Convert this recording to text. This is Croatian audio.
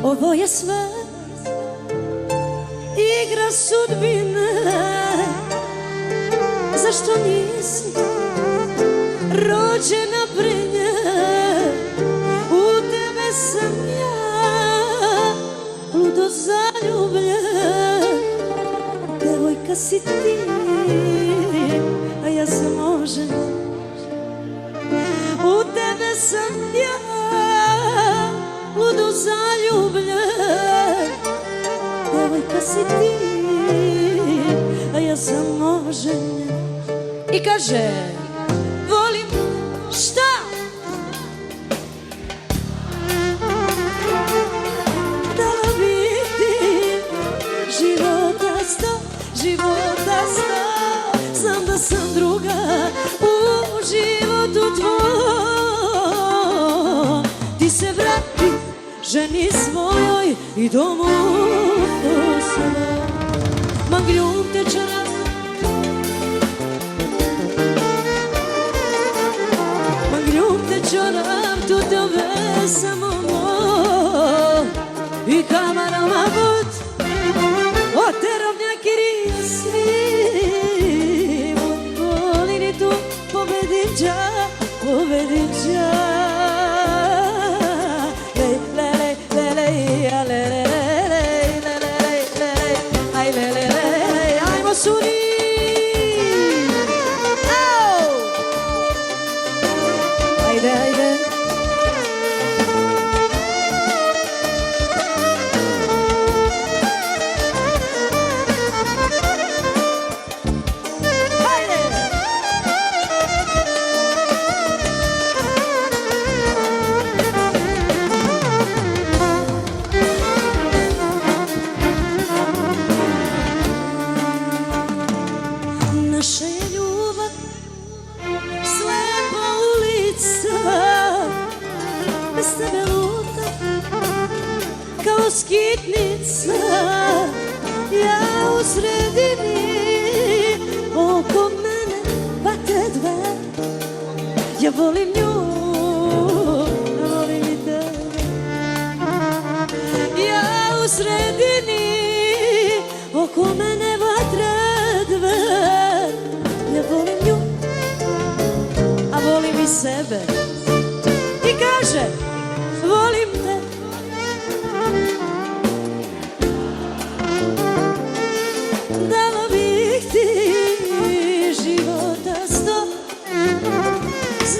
Ovo je sve igra sudbine. Zašto nisi rođena pre nje? U tebe sam ja ludo zaljubljen. Devojka si ti, a ja sam ožena. U tebe sam ja ludo zaljubljen. Devojka si ti, a ja sam oženjen. I kaže, volim šta? Da vidim života sto, života sto. Znam da sam druga u životu tvoj. Ti se vrati ženi svojoj i domu svoj. Magljum te čaram, magljum te čaram, tu tebe samo moj. I kamarama bud, o te rovnjaki risni. Volini tu pobedim dža, pobedim dža. Ajde, ajde. Naša je ljubav slepa ulica, bez tebe luta kao skitnica. Ja u sredini, oko mene vate dve. Ja volim nju, a volim i tebe. Ja u sredini, oko mene vatre dve. Ja volim nju, a volim i sebe. I kaže,